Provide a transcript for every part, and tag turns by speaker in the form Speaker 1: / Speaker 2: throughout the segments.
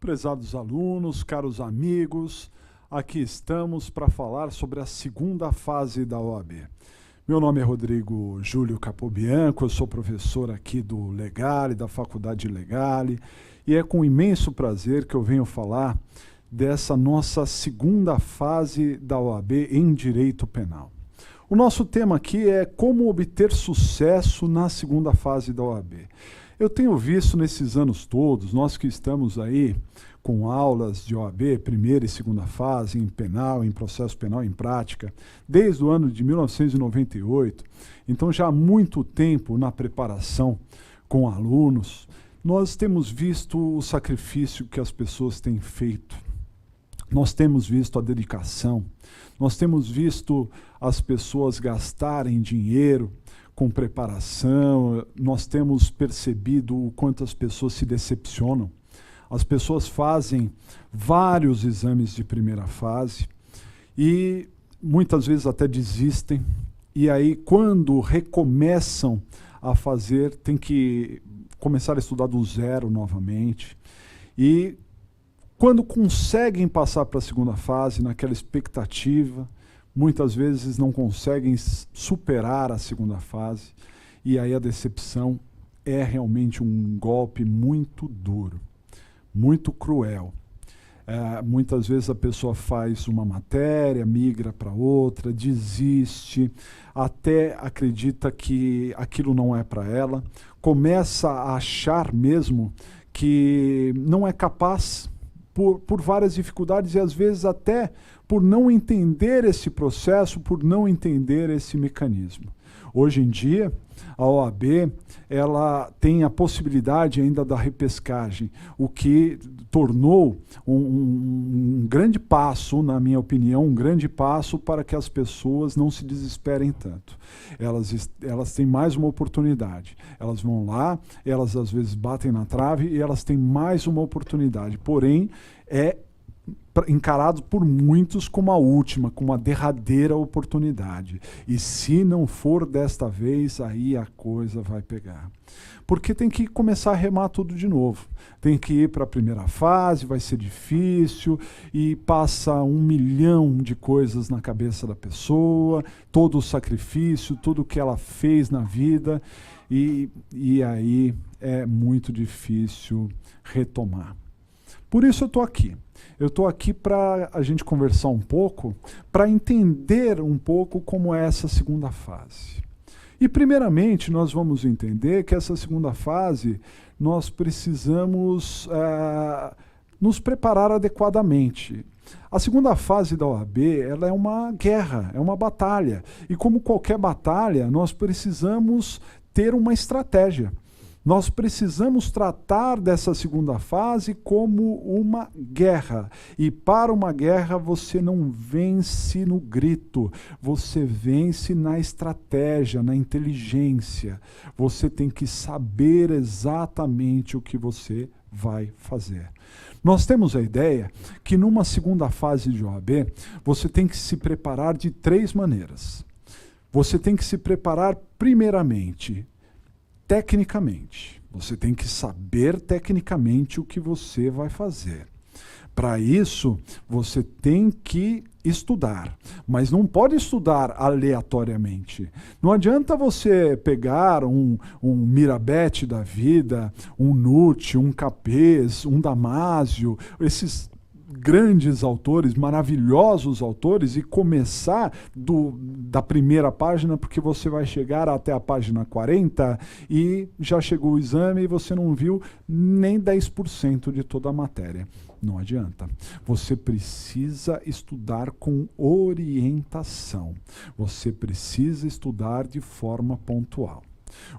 Speaker 1: Prezados alunos, caros amigos, aqui estamos para falar sobre a segunda fase da OAB. Meu nome é Rodrigo Júlio Capobianco, eu sou professor aqui do Legale, da Faculdade Legale, e é com imenso prazer que eu venho falar dessa nossa segunda fase da OAB em Direito Penal. O nosso tema aqui é como obter sucesso na segunda fase da OAB. Eu tenho visto nesses anos todos, nós que estamos aí com aulas de OAB, primeira e segunda fase, em penal, em processo penal em prática, desde o ano de 1998, então já há muito tempo na preparação com alunos, nós temos visto o sacrifício que as pessoas têm feito, nós temos visto a dedicação, nós temos visto as pessoas gastarem dinheiro com preparação, nós temos percebido o quanto as pessoas se decepcionam. As pessoas fazem vários exames de primeira fase e muitas vezes até desistem. E aí, quando recomeçam a fazer, tem que começar a estudar do zero novamente. E quando conseguem passar para a segunda fase, naquela expectativa, muitas vezes não conseguem superar a segunda fase e aí a decepção é realmente um golpe muito duro, muito cruel. Muitas vezes a pessoa faz uma matéria, migra para outra, desiste, até acredita que aquilo não é para ela, começa a achar mesmo que não é capaz por várias dificuldades e às vezes até por não entender esse processo, por não entender esse mecanismo. Hoje em dia, a OAB ela tem a possibilidade ainda da repescagem, o que tornou um grande passo, na minha opinião, um grande passo para que as pessoas não se desesperem tanto. Elas têm mais uma oportunidade. Elas vão lá, elas às vezes batem na trave e elas têm mais uma oportunidade. Porém, é encarado por muitos como a última, como a derradeira oportunidade. E se não for desta vez, aí a coisa vai pegar. Porque tem que começar a remar tudo de novo. Tem que ir para a primeira fase, vai ser difícil, e passa 1 milhão de coisas na cabeça da pessoa, todo o sacrifício, tudo que ela fez na vida, e aí é muito difícil retomar. Por isso eu estou aqui. Eu estou aqui para a gente conversar um pouco, para entender um pouco como é essa segunda fase. E primeiramente nós vamos entender que essa segunda fase nós precisamos nos preparar adequadamente. A segunda fase da OAB ela é uma guerra, é uma batalha. E como qualquer batalha, nós precisamos ter uma estratégia. Nós precisamos tratar dessa segunda fase como uma guerra. E para uma guerra você não vence no grito, você vence na estratégia, na inteligência. Você tem que saber exatamente o que você vai fazer. Nós temos a ideia que numa segunda fase de OAB, você tem que se preparar de 3 maneiras. Você tem que se preparar primeiramente tecnicamente. Você tem que saber tecnicamente o que você vai fazer. Para isso, você tem que estudar, mas não pode estudar aleatoriamente. Não adianta você pegar um Mirabete da vida, um Nutt, um Capês, um Damásio, esses grandes autores, maravilhosos autores, e começar da primeira página, porque você vai chegar até a página 40 e já chegou o exame e você não viu nem 10% de toda a matéria. Não adianta. Você precisa estudar com orientação. Você precisa estudar de forma pontual.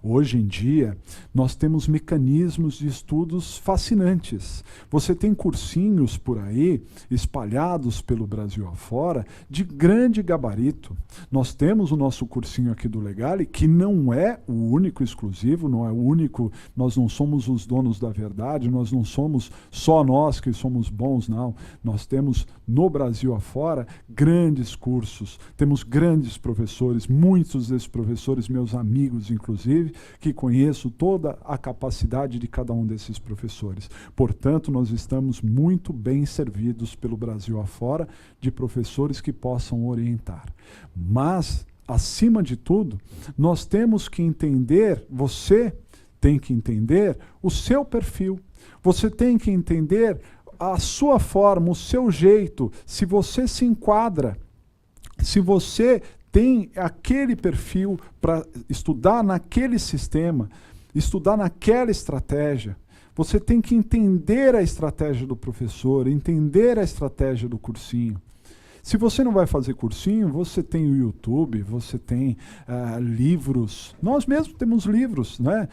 Speaker 1: Hoje em dia, nós temos mecanismos de estudos fascinantes. Você tem cursinhos por aí, espalhados pelo Brasil afora, de grande gabarito. Nós temos o nosso cursinho aqui do Legale, que não é o único exclusivo, não é o único, nós não somos os donos da verdade, nós não somos só nós que somos bons, não. Nós temos no Brasil afora grandes cursos, temos grandes professores, muitos desses professores, meus amigos, inclusive, inclusive, que conheço toda a capacidade de cada um desses professores. Portanto, nós estamos muito bem servidos pelo Brasil afora de professores que possam orientar. Mas, acima de tudo, nós temos que entender, você tem que entender o seu perfil. Você tem que entender a sua forma, o seu jeito, se você se enquadra, se você tem aquele perfil para estudar naquele sistema, estudar naquela estratégia. Você tem que entender a estratégia do professor, entender a estratégia do cursinho. Se você não vai fazer cursinho, você tem o YouTube, você tem livros. Nós mesmos temos livros, né,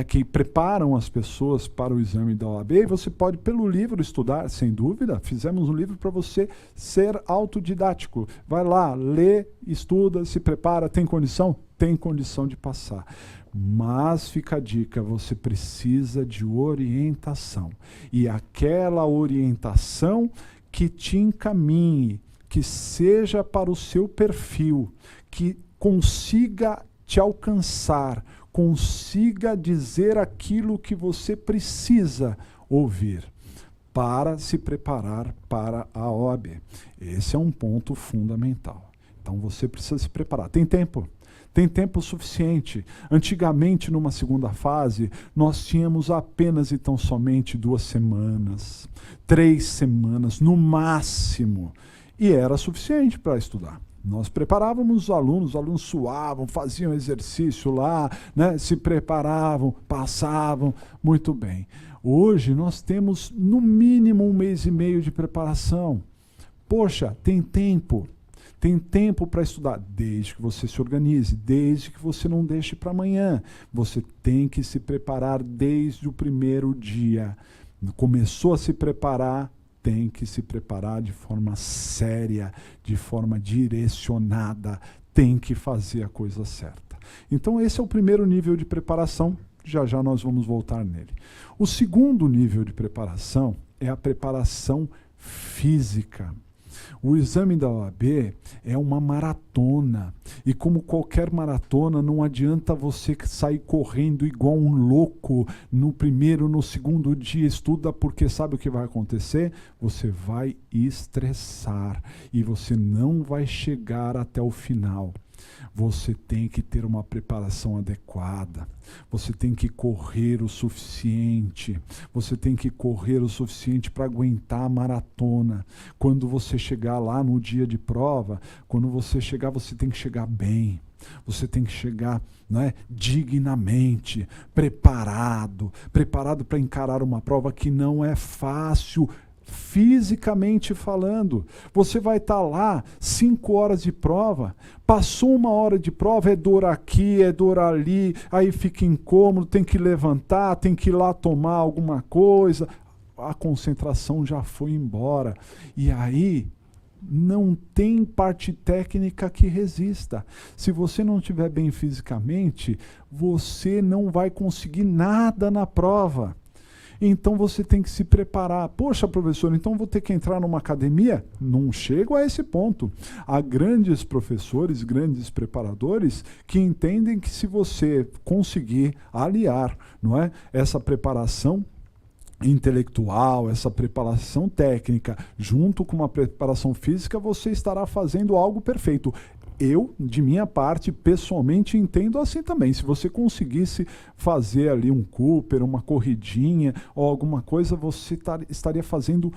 Speaker 1: que preparam as pessoas para o exame da OAB. E você pode, pelo livro, estudar, sem dúvida. Fizemos um livro para você ser autodidático. Vai lá, lê, estuda, se prepara. Tem condição? Tem condição de passar. Mas fica a dica, você precisa de orientação. E aquela orientação que te encaminhe, que seja para o seu perfil, que consiga te alcançar, consiga dizer aquilo que você precisa ouvir para se preparar para a OAB. Esse é um ponto fundamental. Então você precisa se preparar. Tem tempo? Tem tempo suficiente. Antigamente, numa segunda fase, nós tínhamos apenas e tão somente 2 semanas, 3 semanas, no máximo. E era suficiente para estudar. Nós preparávamos os alunos suavam, faziam exercício lá, né, se preparavam, passavam, muito bem. Hoje nós temos no mínimo 1 mês e meio de preparação. Poxa, tem tempo para estudar, desde que você se organize, desde que você não deixe para amanhã. Você tem que se preparar desde o primeiro dia. Começou a se preparar, tem que se preparar de forma séria, de forma direcionada, tem que fazer a coisa certa. Então esse é o primeiro nível de preparação, já já nós vamos voltar nele. O segundo nível de preparação é a preparação física. O exame da OAB é uma maratona. E como qualquer maratona, não adianta você sair correndo igual um louco no primeiro, no segundo dia. Estuda, porque sabe o que vai acontecer? Você vai estressar e você não vai chegar até o final. Você tem que ter uma preparação adequada. Você tem que correr o suficiente. Você tem que correr o suficiente para aguentar a maratona. Quando você chegar lá no dia de prova, quando você chegar, você tem que chegar bem. Você tem que chegar, né, dignamente, preparado para encarar uma prova que não é fácil, fisicamente falando. Você vai estar lá 5 horas de prova, passou 1 hora de prova, é dor aqui, é dor ali, aí fica incômodo, tem que levantar, tem que ir lá tomar alguma coisa, a concentração já foi embora. E aí não tem parte técnica que resista. Se você não estiver bem fisicamente, você não vai conseguir nada na prova. Então você tem que se preparar. Poxa, professor, então vou ter que entrar numa academia? Não chego a esse ponto. Há grandes professores, grandes preparadores que entendem que se você conseguir aliar, não é, essa preparação intelectual, essa preparação técnica, junto com uma preparação física, você estará fazendo algo perfeito. Eu, de minha parte, pessoalmente, entendo assim também. Se você conseguisse fazer ali um Cooper, uma corridinha ou alguma coisa, você estaria fazendo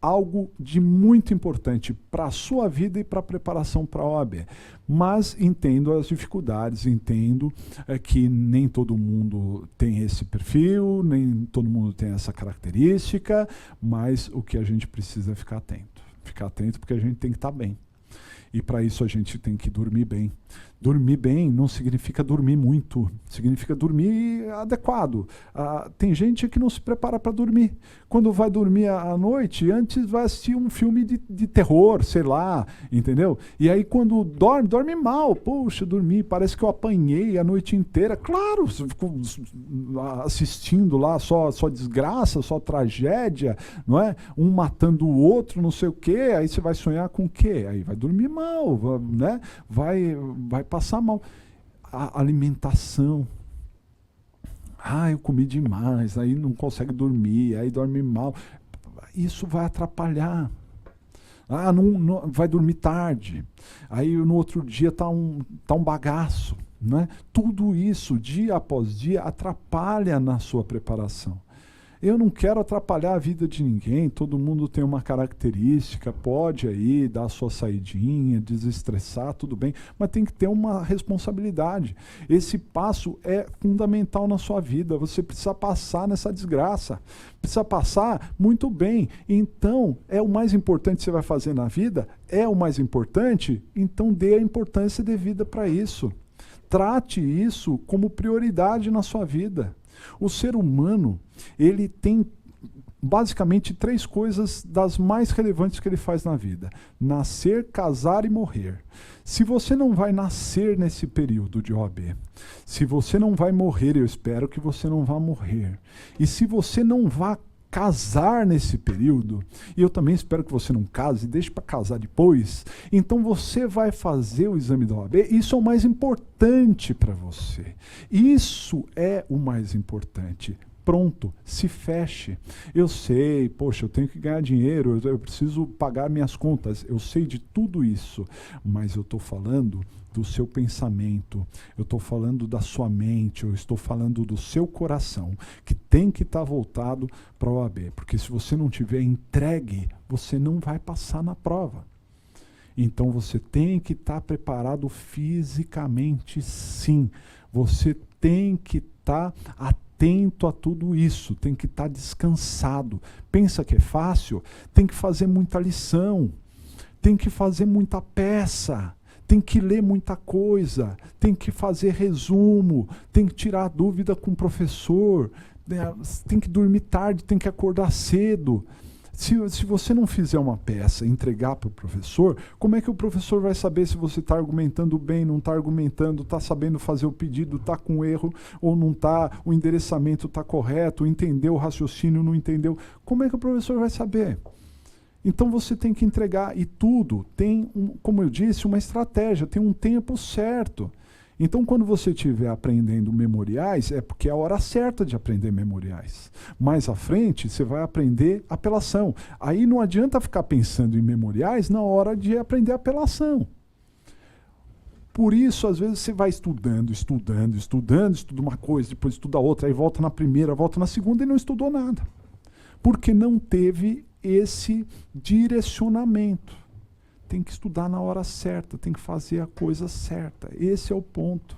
Speaker 1: algo de muito importante para a sua vida e para a preparação para a OAB. Mas entendo as dificuldades, entendo que nem todo mundo tem esse perfil, nem todo mundo tem essa característica, mas o que a gente precisa é ficar atento. Ficar atento porque a gente tem que estar bem. E para isso a gente tem que dormir bem. Dormir bem não significa dormir muito, significa dormir adequado. Tem gente que não se prepara para dormir. Quando vai dormir à noite, antes vai assistir um filme de terror, sei lá, entendeu? E aí quando dorme mal. Poxa, dormi, parece que eu apanhei a noite inteira. Claro, você ficou assistindo lá só desgraça, só tragédia, não é? Um matando o outro, não sei o quê. Aí você vai sonhar com o quê? Aí vai dormir mal, né? Vai passar mal. A alimentação, Eu comi demais, aí não consegue dormir, aí dorme mal. Isso vai atrapalhar. Vai dormir tarde. Aí no outro dia tá um bagaço. Né? Tudo isso, dia após dia, atrapalha na sua preparação. Eu não quero atrapalhar a vida de ninguém, todo mundo tem uma característica, pode aí dar a sua saidinha, desestressar, tudo bem, mas tem que ter uma responsabilidade. Esse passo é fundamental na sua vida, você precisa passar nessa desgraça, precisa passar muito bem. Então, é o mais importante que você vai fazer na vida? É o mais importante? Então dê a importância devida para isso. Trate isso como prioridade na sua vida. O ser humano, ele tem basicamente 3 coisas das mais relevantes que ele faz na vida: nascer, casar e morrer. Se você não vai nascer nesse período de OAB, se você não vai morrer, eu espero que você não vá morrer, e se você não vai casar nesse período, e eu também espero que você não case, deixe para casar depois, então você vai fazer o exame da OAB, isso é o mais importante para você. Isso é o mais importante. Pronto, se feche. Eu sei, poxa, eu tenho que ganhar dinheiro, eu preciso pagar minhas contas, eu sei de tudo isso, mas eu estou falando do seu pensamento, eu estou falando da sua mente, eu estou falando do seu coração, que tem que estar voltado para a OAB, porque se você não tiver entregue, você não vai passar na prova. Então você tem que estar preparado fisicamente, sim. Você tem que estar atento a tudo isso, tem que estar descansado. Pensa que é fácil? Tem que fazer muita lição, tem que fazer muita peça, tem que ler muita coisa, tem que fazer resumo, tem que tirar dúvida com o professor, tem que dormir tarde, tem que acordar cedo. Se você não fizer uma peça e entregar para o professor, como é que o professor vai saber se você está argumentando bem, não está argumentando, está sabendo fazer o pedido, está com erro ou não está, o endereçamento está correto, entendeu o raciocínio, não entendeu? Como é que o professor vai saber? Então você tem que entregar, e tudo tem, como eu disse, uma estratégia, tem um tempo certo. Então, quando você estiver aprendendo memoriais, é porque é a hora certa de aprender memoriais. Mais à frente, você vai aprender apelação. Aí não adianta ficar pensando em memoriais na hora de aprender apelação. Por isso, às vezes, você vai estudando, estuda uma coisa, depois estuda outra, aí volta na primeira, volta na segunda e não estudou nada. Porque não teve esse direcionamento. Tem que estudar na hora certa, tem que fazer a coisa certa. Esse é o ponto.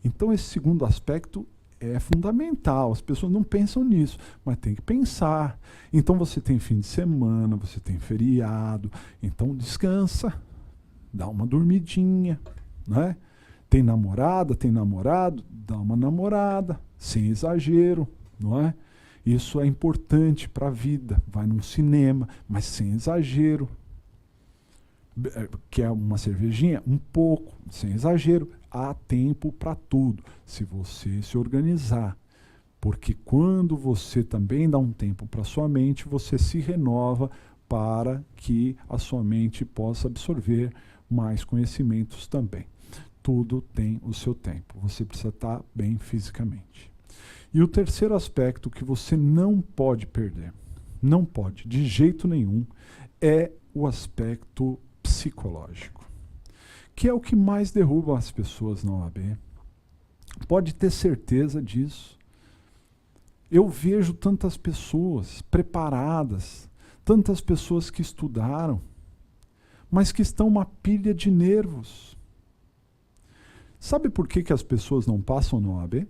Speaker 1: Então, esse segundo aspecto é fundamental. As pessoas não pensam nisso, mas tem que pensar. Então, você tem fim de semana, você tem feriado, então descansa, dá uma dormidinha, né? Tem namorada, tem namorado, dá uma namorada, sem exagero, não é? Isso é importante para a vida. Vai num cinema, mas sem exagero. Quer uma cervejinha? Um pouco, sem exagero. Há tempo para tudo, se você se organizar. Porque quando você também dá um tempo para a sua mente, você se renova para que a sua mente possa absorver mais conhecimentos também. Tudo tem o seu tempo. Você precisa estar bem fisicamente. E o terceiro aspecto que você não pode perder, não pode, de jeito nenhum, é o aspecto psicológico, que é o que mais derruba as pessoas na OAB. Pode ter certeza disso. Eu vejo tantas pessoas preparadas, tantas pessoas que estudaram, mas que estão uma pilha de nervos. Sabe por que as pessoas não passam na OAB?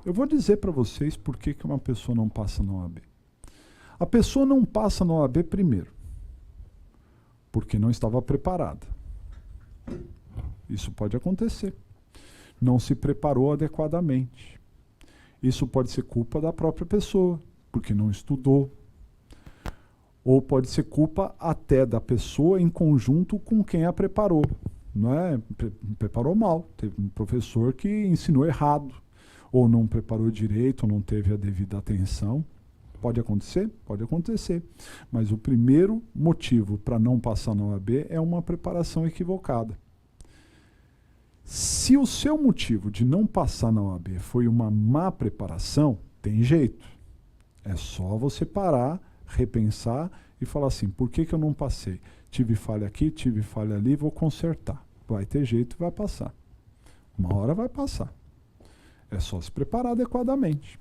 Speaker 1: Eu vou dizer para vocês por que uma pessoa não passa na OAB. A pessoa não passa na OAB primeiro, porque não estava preparada. Isso pode acontecer. Não se preparou adequadamente. Isso pode ser culpa da própria pessoa, porque não estudou. Ou pode ser culpa até da pessoa em conjunto com quem a preparou. Não é? Preparou mal. Teve um professor que ensinou errado, ou não preparou direito, ou não teve a devida atenção. Pode acontecer? Pode acontecer. Mas o primeiro motivo para não passar na OAB é uma preparação equivocada. Se o seu motivo de não passar na OAB foi uma má preparação, tem jeito. É só você parar, repensar e falar assim, por que eu não passei? Tive falha aqui, tive falha ali, vou consertar. Vai ter jeito e vai passar. Uma hora vai passar. É só se preparar adequadamente.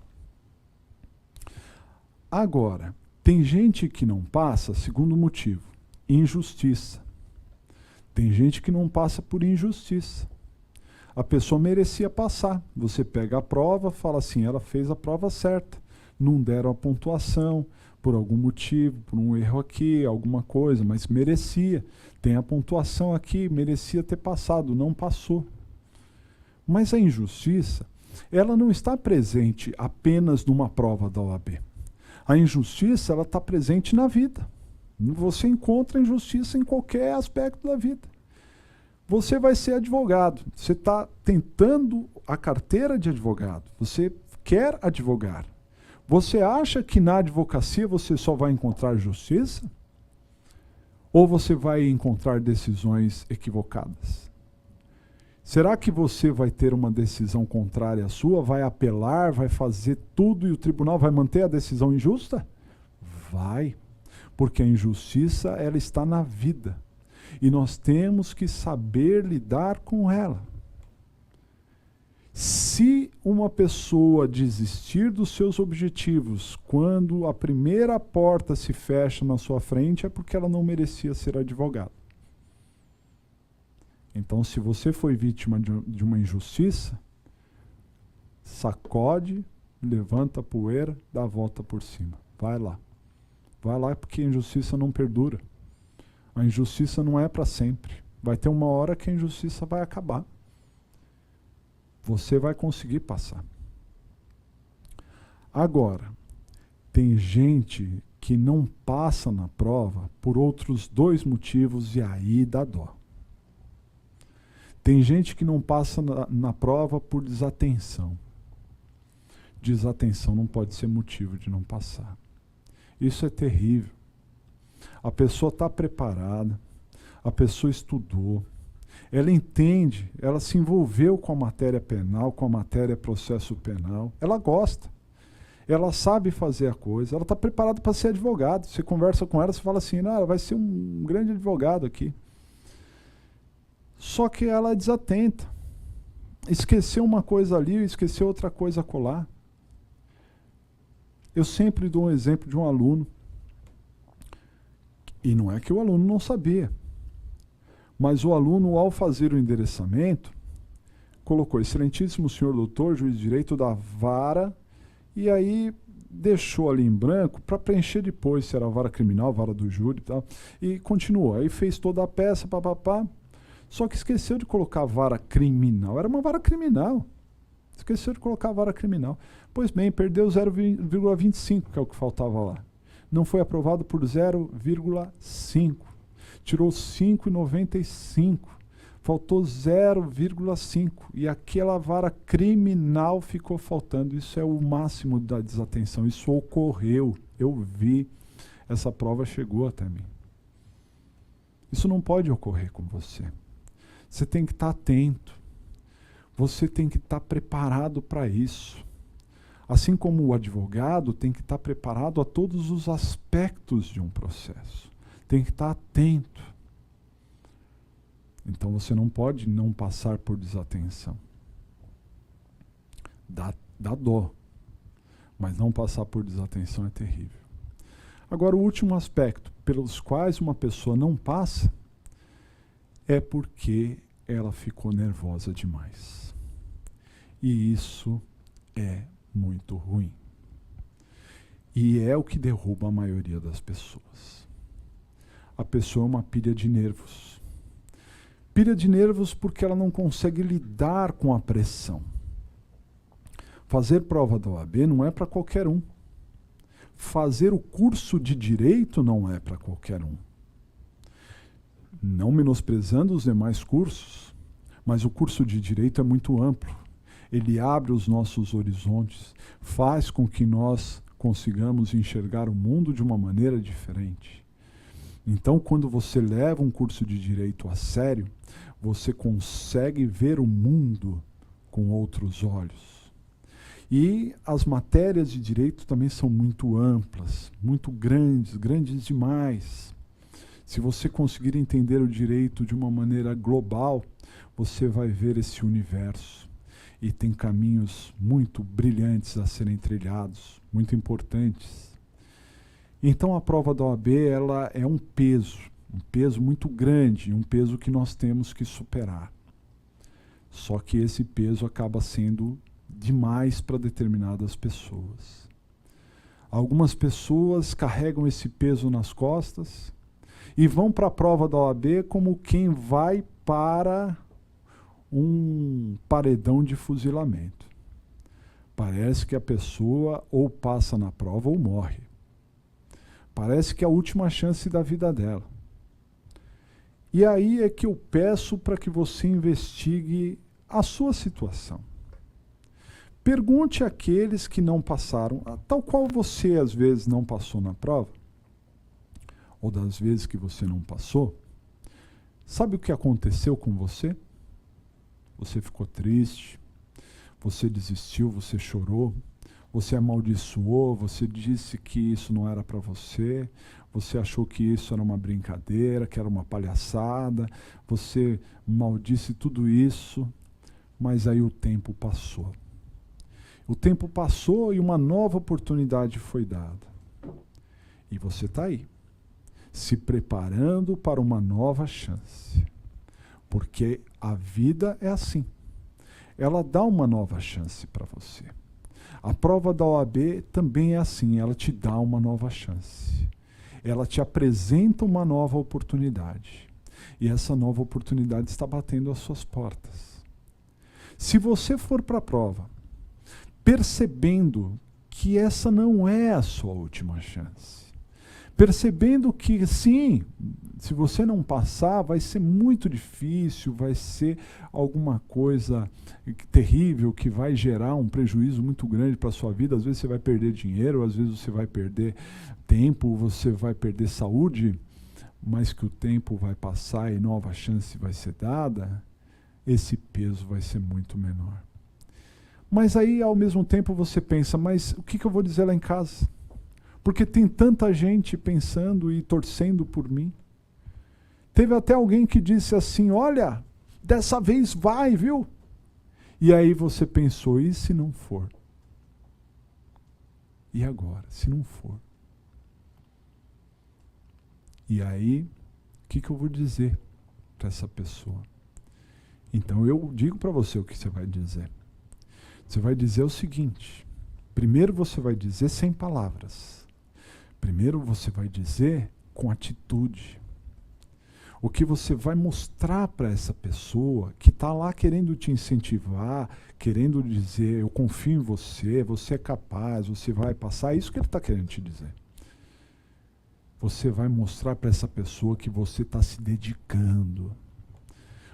Speaker 1: Agora, tem gente que não passa, segundo motivo, injustiça. Tem gente que não passa por injustiça. A pessoa merecia passar. Você pega a prova, fala assim, ela fez a prova certa. Não deram a pontuação por algum motivo, por um erro aqui, alguma coisa, mas merecia. Tem a pontuação aqui, merecia ter passado, não passou. Mas a injustiça, ela não está presente apenas numa prova da OAB. A injustiça, ela está presente na vida. Você encontra injustiça em qualquer aspecto da vida. Você vai ser advogado. Você está tentando a carteira de advogado. Você quer advogar. Você acha que na advocacia você só vai encontrar justiça? Ou você vai encontrar decisões equivocadas? Será que você vai ter uma decisão contrária à sua? Vai apelar, vai fazer tudo e o tribunal vai manter a decisão injusta? Vai. Porque a injustiça, ela está na vida. E nós temos que saber lidar com ela. Se uma pessoa desistir dos seus objetivos quando a primeira porta se fecha na sua frente, é porque ela não merecia ser advogada. Então, se você foi vítima de uma injustiça, sacode, levanta a poeira, dá a volta por cima. Vai lá. Vai lá porque a injustiça não perdura. A injustiça não é para sempre. Vai ter uma hora que a injustiça vai acabar. Você vai conseguir passar. Agora, tem gente que não passa na prova por outros dois motivos e aí dá dó. Tem gente que não passa na prova por desatenção. Desatenção não pode ser motivo de não passar. Isso é terrível. A pessoa está preparada, a pessoa estudou, ela entende, ela se envolveu com a matéria penal, com a matéria processo penal, ela gosta, ela sabe fazer a coisa, ela está preparada para ser advogado. Você conversa com ela, você fala assim, não, ela vai ser um grande advogado aqui. Só que ela é desatenta. Esqueceu uma coisa ali, esqueceu outra coisa acolá. Eu sempre dou um exemplo de um aluno. E não é que o aluno não sabia. Mas o aluno, ao fazer o endereçamento, colocou excelentíssimo senhor doutor, juiz de direito da vara, e aí deixou ali em branco para preencher depois se era vara criminal, vara do júri e tal. E continuou. Aí fez toda a peça, papapá. Só que esqueceu de colocar a vara criminal. Era uma vara criminal. Esqueceu de colocar a vara criminal. Pois bem, perdeu 0,25, que é o que faltava lá. Não foi aprovado por 0,5. Tirou 5,95. Faltou 0,5. E aquela vara criminal ficou faltando. Isso é o máximo da desatenção. Isso ocorreu. Eu vi. Essa prova chegou até mim. Isso não pode ocorrer com você. Você tem que estar atento. Você tem que estar preparado para isso. Assim como o advogado tem que estar preparado a todos os aspectos de um processo. Tem que estar atento. Então você não pode não passar por desatenção. Dá dó. Mas não passar por desatenção é terrível. Agora, o último aspecto pelos quais uma pessoa não passa é porque ela ficou nervosa demais. E isso é muito ruim. E é o que derruba a maioria das pessoas. A pessoa é uma pilha de nervos. Pilha de nervos porque ela não consegue lidar com a pressão. Fazer prova da OAB não é para qualquer um. Fazer o curso de direito não é para qualquer um. Não menosprezando os demais cursos, mas o curso de direito é muito amplo. Ele abre os nossos horizontes, faz com que nós consigamos enxergar o mundo de uma maneira diferente. Então, quando você leva um curso de direito a sério, você consegue ver o mundo com outros olhos. E as matérias de direito também são muito amplas, muito grandes, grandes demais. Se você conseguir entender o direito de uma maneira global, você vai ver esse universo. E tem caminhos muito brilhantes a serem trilhados, muito importantes. Então a prova da OAB, ela é um peso muito grande, um peso que nós temos que superar. Só que esse peso acaba sendo demais para determinadas pessoas. Algumas pessoas carregam esse peso nas costas e vão para a prova da OAB como quem vai para um paredão de fuzilamento. Parece que a pessoa ou passa na prova ou morre. Parece que é a última chance da vida dela. E aí é que eu peço para que você investigue a sua situação. Pergunte àqueles que não passaram, tal qual você às vezes não passou na prova, ou das vezes que você não passou. Sabe o que aconteceu com você? Você ficou triste, você desistiu, você chorou, você amaldiçoou, você disse que isso não era para você, você achou que isso era uma brincadeira, que era uma palhaçada, você maldisse tudo isso, mas aí o tempo passou. O tempo passou e uma nova oportunidade foi dada. E você está aí, se preparando para uma nova chance. Porque a vida é assim. Ela dá uma nova chance para você. A prova da OAB também é assim, ela te dá uma nova chance. Ela te apresenta uma nova oportunidade. E essa nova oportunidade está batendo às suas portas. Se você for para a prova, percebendo que essa não é a sua última chance, percebendo que, sim, se você não passar, vai ser muito difícil, vai ser alguma coisa terrível que vai gerar um prejuízo muito grande para a sua vida. Às vezes você vai perder dinheiro, às vezes você vai perder tempo, você vai perder saúde, mas que o tempo vai passar e nova chance vai ser dada, esse peso vai ser muito menor. Mas aí, ao mesmo tempo, você pensa, mas o que eu vou dizer lá em casa? Porque tem tanta gente pensando e torcendo por mim. Teve até alguém que disse assim, olha, dessa vez vai, viu? E aí você pensou, e se não for? E agora, se não for? E aí, o que eu vou dizer para essa pessoa? Então eu digo para você o que você vai dizer. Você vai dizer o seguinte, primeiro você vai dizer sem palavras. Primeiro você vai dizer com atitude. O que você vai mostrar para essa pessoa que está lá querendo te incentivar, querendo dizer, eu confio em você, você é capaz, você vai passar, é isso que ele está querendo te dizer. Você vai mostrar para essa pessoa que você está se dedicando.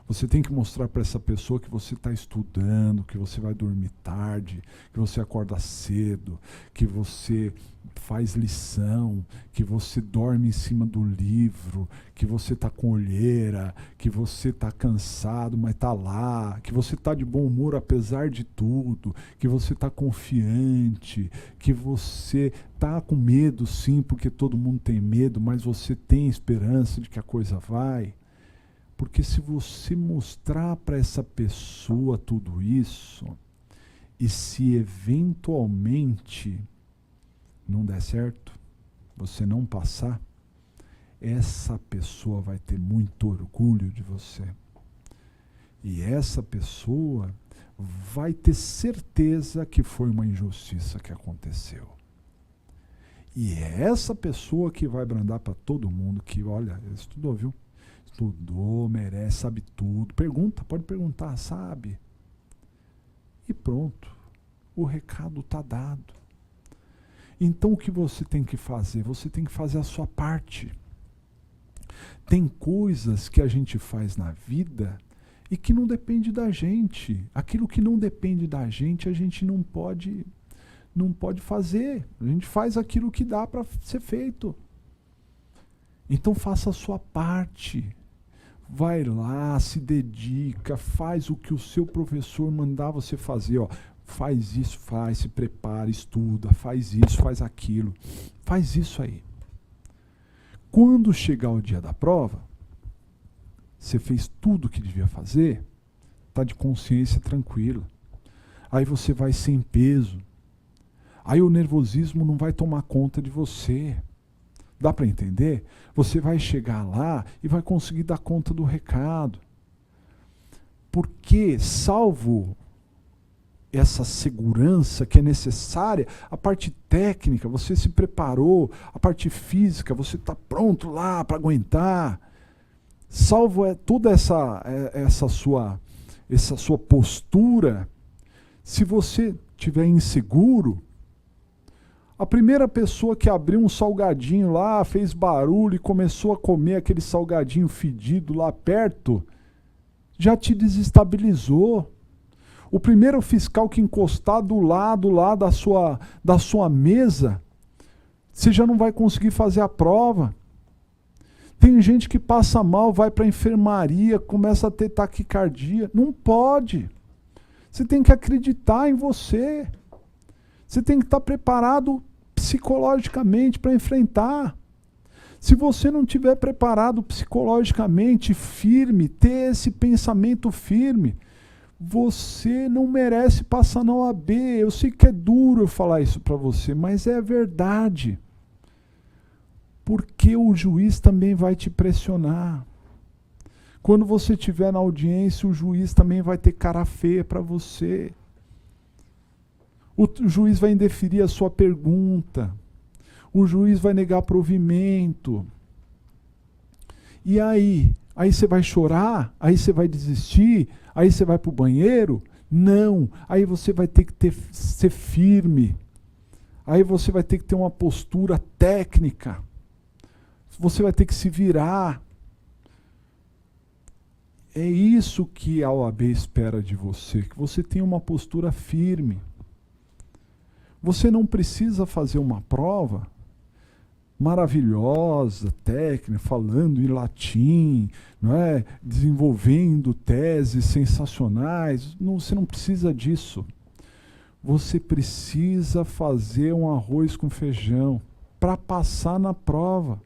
Speaker 1: Você tem que mostrar para essa pessoa que você está estudando, que você vai dormir tarde, que você acorda cedo, que você faz lição, que você dorme em cima do livro, que você está com olheira, que você está cansado, mas está lá, que você está de bom humor apesar de tudo, que você está confiante, que você está com medo sim, porque todo mundo tem medo, mas você tem esperança de que a coisa vai. Porque se você mostrar para essa pessoa tudo isso, e se eventualmente não der certo, você não passar, essa pessoa vai ter muito orgulho de você. E essa pessoa vai ter certeza que foi uma injustiça que aconteceu. E é essa pessoa que vai brandar para todo mundo que, olha, estudou, viu? Estudou, merece, sabe tudo. Pergunta, pode perguntar, sabe? E pronto. O recado está dado. Então o que você tem que fazer? Você tem que fazer a sua parte. Tem coisas que a gente faz na vida e que não depende da gente. Aquilo que não depende da gente, a gente não pode fazer. A gente faz aquilo que dá para ser feito. Então faça a sua parte. Vai lá, se dedica, faz o que o seu professor mandar você fazer. Ó. Faz isso, faz, se prepara, estuda, faz isso, faz aquilo. Faz isso aí. Quando chegar o dia da prova, você fez tudo o que devia fazer, está de consciência tranquila. Aí você vai sem peso. Aí o nervosismo não vai tomar conta de você. Dá para entender? Você vai chegar lá e vai conseguir dar conta do recado. Porque, salvo essa segurança que é necessária, a parte técnica, você se preparou, a parte física, você está pronto lá para aguentar. Salvo toda essa sua postura, se você estiver inseguro, a primeira pessoa que abriu um salgadinho lá, fez barulho e começou a comer aquele salgadinho fedido lá perto, já te desestabilizou. O primeiro fiscal que encostar do lado lá da sua mesa, você já não vai conseguir fazer a prova. Tem gente que passa mal, vai para a enfermaria, começa a ter taquicardia. Não pode. Você tem que acreditar em você. Você tem que estar preparado psicologicamente para enfrentar. Se você não estiver preparado psicologicamente, firme, ter esse pensamento firme, você não merece passar na OAB. Eu sei que é duro eu falar isso para você, mas é verdade. Porque o juiz também vai te pressionar. Quando você estiver na audiência, o juiz também vai ter cara feia para você. O juiz vai indeferir a sua pergunta. O juiz vai negar provimento. E aí? Aí você vai chorar? Aí você vai desistir? Aí você vai para o banheiro? Não. Aí você vai ter que ser firme. Aí você vai ter que ter uma postura técnica. Você vai ter que se virar. É isso que a OAB espera de você, que você tenha uma postura firme. Você não precisa fazer uma prova maravilhosa, técnica, falando em latim, não é? Desenvolvendo teses sensacionais. Não, você não precisa disso. Você precisa fazer um arroz com feijão para passar na prova.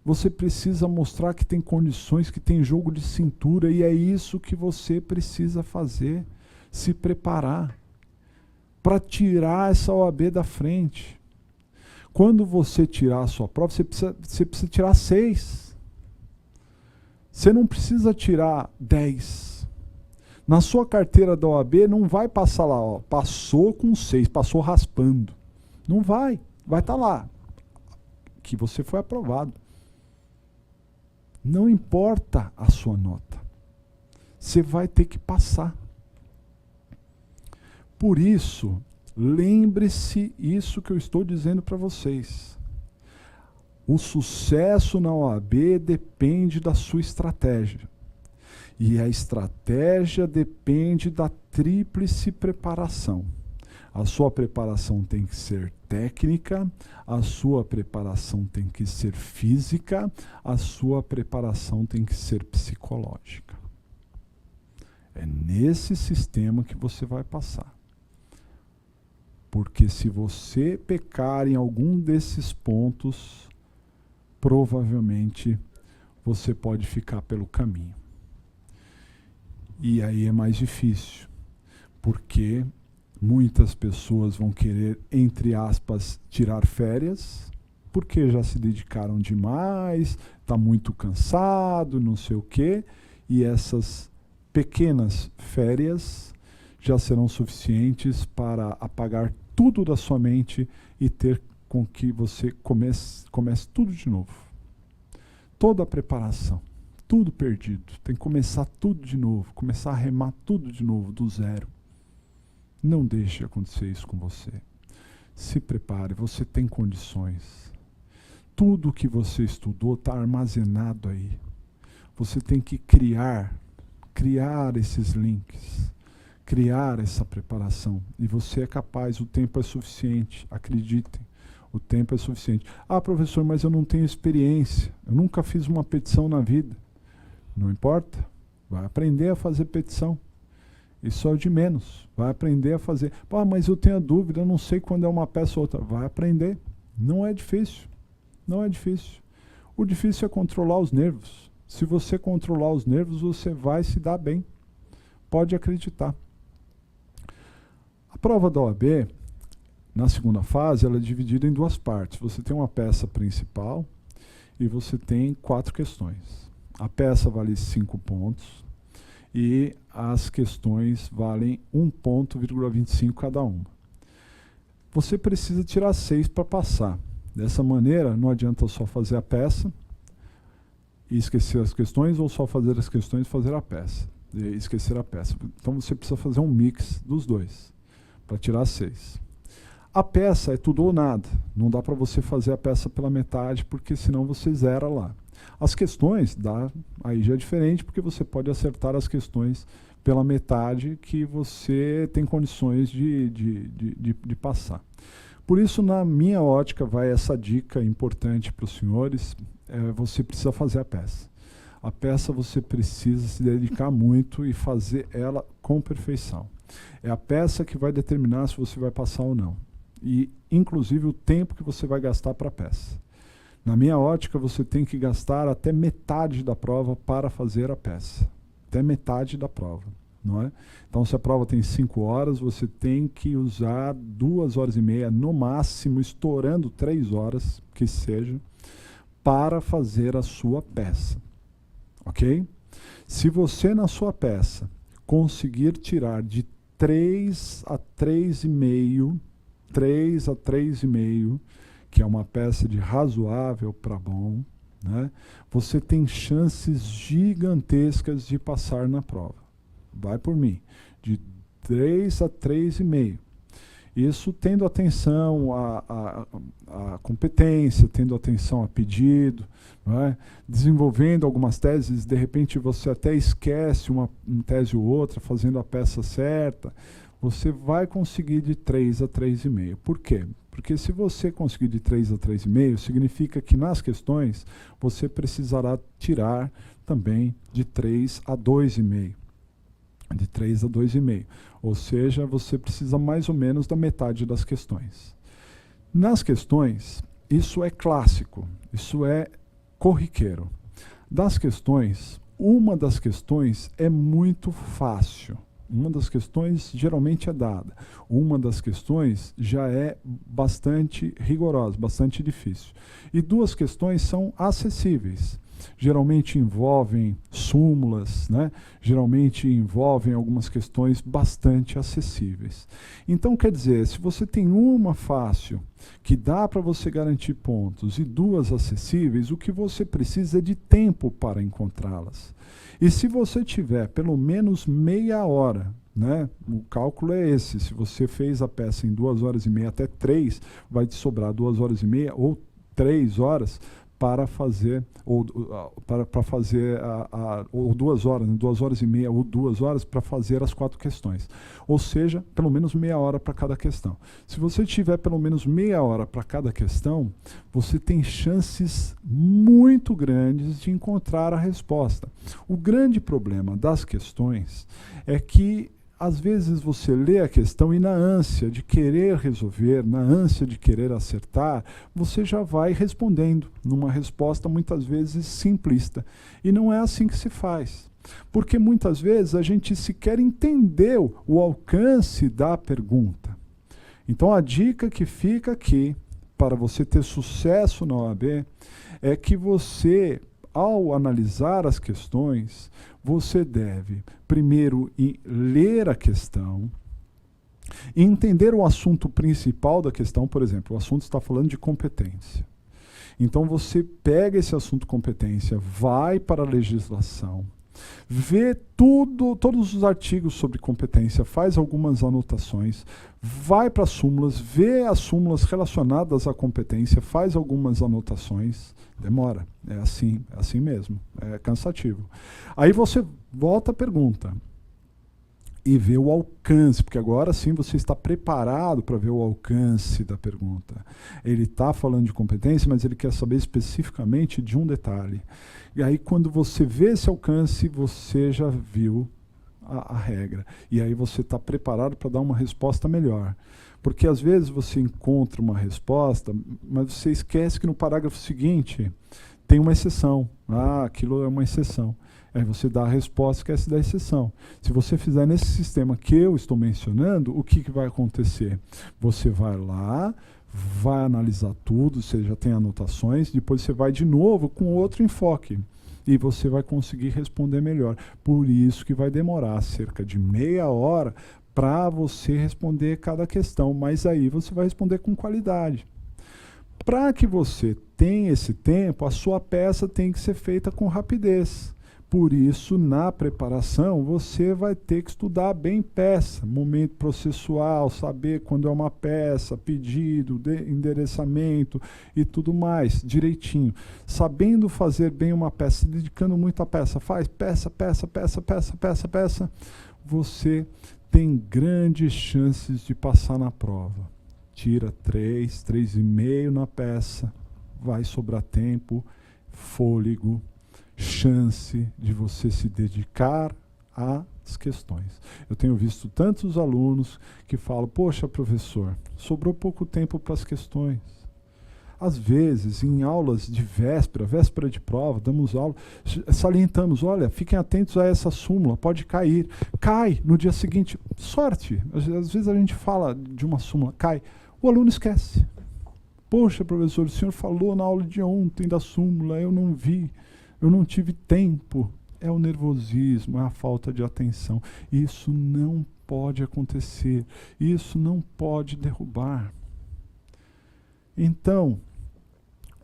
Speaker 1: Você precisa mostrar que tem condições, que tem jogo de cintura, e é isso que você precisa fazer, se preparar para tirar essa OAB da frente. Quando você tirar a sua prova, você precisa tirar 6. Você não precisa tirar 10. Na sua carteira da OAB não vai passar lá, ó, passou com 6, passou raspando. Não vai. Vai estar lá, que você foi aprovado. Não importa a sua nota. Você vai ter que passar. Por isso, lembre-se isso que eu estou dizendo para vocês. O sucesso na OAB depende da sua estratégia. E a estratégia depende da tríplice preparação. A sua preparação tem que ser técnica, a sua preparação tem que ser física, a sua preparação tem que ser psicológica. É nesse sistema que você vai passar. Porque se você pecar em algum desses pontos, provavelmente você pode ficar pelo caminho. E aí é mais difícil, porque muitas pessoas vão querer, entre aspas, tirar férias, porque já se dedicaram demais, está muito cansado, não sei o quê, e essas pequenas férias já serão suficientes para apagar tudo da sua mente e ter com que você comece tudo de novo. Toda a preparação, tudo perdido. Tem que começar tudo de novo, começar a remar tudo de novo, do zero. Não deixe acontecer isso com você. Se prepare, você tem condições. Tudo que você estudou está armazenado aí. Você tem que criar esses links, criar essa preparação. E você é capaz, o tempo é suficiente, acreditem. O tempo é suficiente. Ah, professor, mas eu não tenho experiência. Eu nunca fiz uma petição na vida. Não importa. Vai aprender a fazer petição. Isso é o de menos. Vai aprender a fazer. Ah, mas eu tenho a dúvida, eu não sei quando é uma peça ou outra. Vai aprender. Não é difícil. Não é difícil. O difícil é controlar os nervos. Se você controlar os nervos, você vai se dar bem. Pode acreditar. A prova da OAB, na segunda fase, ela é dividida em duas partes. Você tem uma peça principal e você tem 4 questões. A peça vale 5 pontos e as questões valem 1,25 cada uma. Você precisa tirar 6 para passar. Dessa maneira, não adianta só fazer a peça e esquecer as questões, ou só fazer as questões e fazer a peça. E esquecer a peça. Então você precisa fazer um mix dos dois para tirar 6. A peça é tudo ou nada. Não dá para você fazer a peça pela metade, porque senão você zera lá. As questões, aí já é diferente, porque você pode acertar as questões pela metade que você tem condições de passar. Por isso, na minha ótica, vai essa dica importante para os senhores, você precisa fazer a peça. A peça você precisa se dedicar muito e fazer ela com perfeição. É a peça que vai determinar se você vai passar ou não. E, inclusive, o tempo que você vai gastar para a peça. Na minha ótica, você tem que gastar até metade da prova para fazer a peça. Até metade da prova, não é? Então, se a prova tem 5 horas, você tem que usar 2 horas e meia, no máximo, estourando 3 horas, que seja, para fazer a sua peça. Ok? Se você, na sua peça, conseguir tirar de 3 a 3,5, 3 a 3,5, que é uma peça de razoável para bom, né? Você tem chances gigantescas de passar na prova. Vai por mim. De 3 a 3,5. Isso tendo atenção à competência, tendo atenção a pedido, não é? Desenvolvendo algumas teses, de repente você até esquece uma tese ou outra, fazendo a peça certa, você vai conseguir de 3 a 3,5. Por quê? Porque se você conseguir de 3 a 3,5, significa que nas questões você precisará tirar também de 3 a 2,5. De 3 a 2,5. Ou seja, você precisa mais ou menos da metade das questões. Nas questões, isso é clássico, isso é corriqueiro. Das questões, uma das questões é muito fácil. Uma das questões geralmente é dada. Uma das questões já é bastante rigorosa, bastante difícil. E 2 questões são acessíveis. Geralmente envolvem súmulas, né? Geralmente envolvem algumas questões bastante acessíveis. Então, quer dizer, se você tem uma fácil, que dá para você garantir pontos, e 2 acessíveis, o que você precisa é de tempo para encontrá-las. E se você tiver pelo menos meia hora, né? O cálculo é esse, se você fez a peça em 2 horas e meia até 3, vai te sobrar 2 horas e meia ou 3 horas para fazer, ou para fazer, ou 2 horas, né? 2 horas e meia ou 2 horas para fazer as 4 questões. Ou seja, pelo menos meia hora para cada questão. Se você tiver pelo menos meia hora para cada questão, você tem chances muito grandes de encontrar a resposta. O grande problema das questões é que às vezes você lê a questão e na ânsia de querer resolver, na ânsia de querer acertar, você já vai respondendo numa resposta muitas vezes simplista. E não é assim que se faz. Porque muitas vezes a gente sequer entendeu o alcance da pergunta. Então a dica que fica aqui, para você ter sucesso na OAB, é que você, ao analisar as questões, você deve primeiro ler a questão, entender o assunto principal da questão. Por exemplo, o assunto está falando de competência. Então você pega esse assunto competência, vai para a legislação, vê todos os artigos sobre competência, faz algumas anotações, vai para as súmulas, vê as súmulas relacionadas à competência, faz algumas anotações. Demora, é assim mesmo, é cansativo. Aí você volta à pergunta. e ver o alcance, porque agora sim você está preparado para ver o alcance da pergunta. Ele está falando de competência, mas ele quer saber especificamente de um detalhe. E aí, quando você vê esse alcance, você já viu a regra. E aí você está preparado para dar uma resposta melhor. Porque às vezes você encontra uma resposta, mas você esquece que no parágrafo seguinte tem uma exceção. Ah, aquilo é uma exceção. Aí você dá a resposta, esquece da exceção. Se você fizer nesse sistema que eu estou mencionando, o que vai acontecer? Você vai lá, vai analisar tudo, você já tem anotações, depois você vai de novo com outro enfoque. E você vai conseguir responder melhor. Por isso que vai demorar cerca de meia hora para você responder cada questão. Mas aí você vai responder com qualidade. Para que você tenha esse tempo, a sua peça tem que ser feita com rapidez. Por isso, na preparação, você vai ter que estudar bem peça, momento processual, saber quando é uma peça, pedido, endereçamento e tudo mais, direitinho. Sabendo fazer bem uma peça, se dedicando muito à peça, faz peça, peça, peça, peça, peça, peça, você tem grandes chances de passar na prova. Tira 3, 3,5 na peça, vai sobrar tempo, fôlego, chance de você se dedicar às questões. Eu tenho visto tantos alunos que falam, poxa, professor, sobrou pouco tempo para as questões. Às vezes, em aulas de véspera de prova, damos aula, salientamos, olha, fiquem atentos a essa súmula, pode cair. Cai no dia seguinte, sorte. Às vezes a gente fala de uma súmula, cai, o aluno esquece. Poxa, professor, o senhor falou na aula de ontem da súmula, eu não vi. Eu não tive tempo. É o nervosismo, é a falta de atenção. Isso não pode acontecer. Isso não pode derrubar. Então,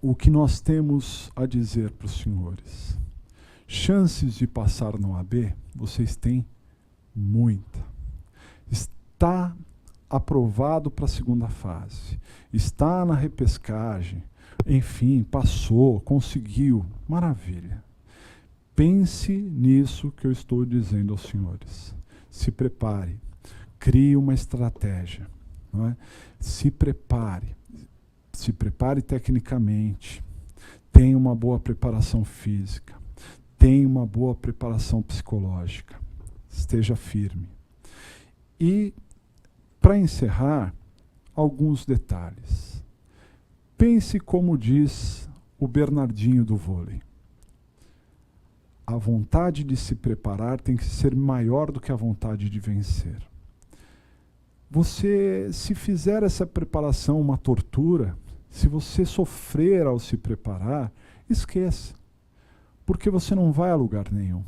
Speaker 1: o que nós temos a dizer para os senhores? Chances de passar no AB, vocês têm muita. Está aprovado para a segunda fase. Está na repescagem. Enfim, passou, conseguiu. Maravilha. Pense nisso que eu estou dizendo aos senhores. Se prepare. Crie uma estratégia. Não é? Se prepare. Se prepare tecnicamente. Tenha uma boa preparação física. Tenha uma boa preparação psicológica. Esteja firme. E, para encerrar, alguns detalhes. Pense como diz o Bernardinho do vôlei. A vontade de se preparar tem que ser maior do que a vontade de vencer. Você, se fizer essa preparação uma tortura, se você sofrer ao se preparar, esqueça, porque você não vai a lugar nenhum.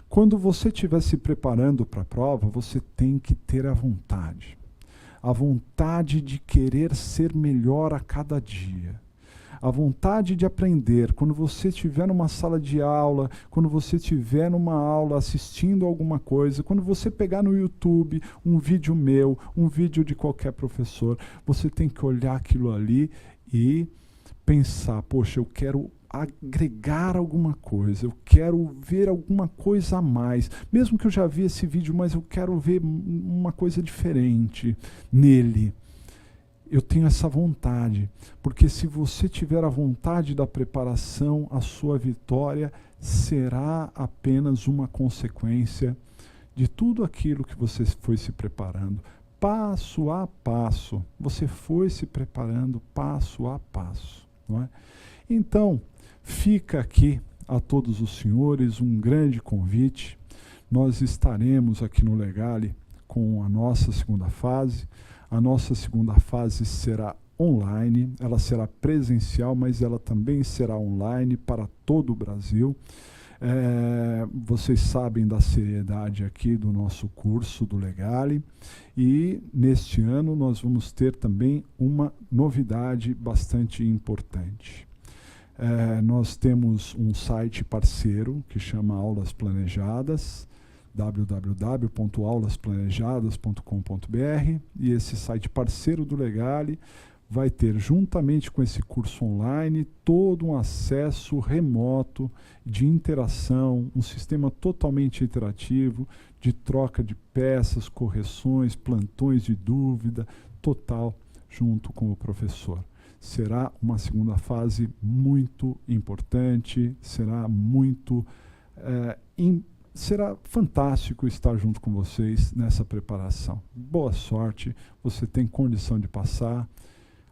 Speaker 1: Quando você estiver se preparando para a prova, você tem que ter a vontade de querer ser melhor a cada dia, a vontade de aprender. Quando você estiver numa sala de aula, quando você estiver numa aula assistindo alguma coisa, quando você pegar no YouTube um vídeo meu, um vídeo de qualquer professor, você tem que olhar aquilo ali e pensar, poxa, eu quero agregar alguma coisa, eu quero ver alguma coisa a mais, mesmo que eu já vi esse vídeo, mas eu quero ver uma coisa diferente nele. Eu tenho essa vontade, porque se você tiver a vontade da preparação, a sua vitória será apenas uma consequência de tudo aquilo que você foi se preparando, passo a passo. Você foi se preparando passo a passo, não é? Então, fica aqui a todos os senhores um grande convite. Nós estaremos aqui no Legale com a nossa segunda fase. A nossa segunda fase será online, ela será presencial, mas ela também será online para todo o Brasil. Vocês sabem da seriedade aqui do nosso curso do Legale, e neste ano nós vamos ter também uma novidade bastante importante. Nós temos um site parceiro que chama Aulas Planejadas, www.aulasplanejadas.com.br, e esse site parceiro do Legale vai ter, juntamente com esse curso online, todo um acesso remoto de interação, um sistema totalmente interativo, de troca de peças, correções, plantões de dúvida, total, junto com o professor. Será uma segunda fase muito importante, será fantástico estar junto com vocês nessa preparação. Boa sorte, você tem condição de passar.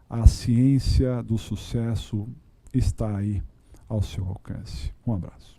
Speaker 1: A ciência do sucesso está aí ao seu alcance. Um abraço.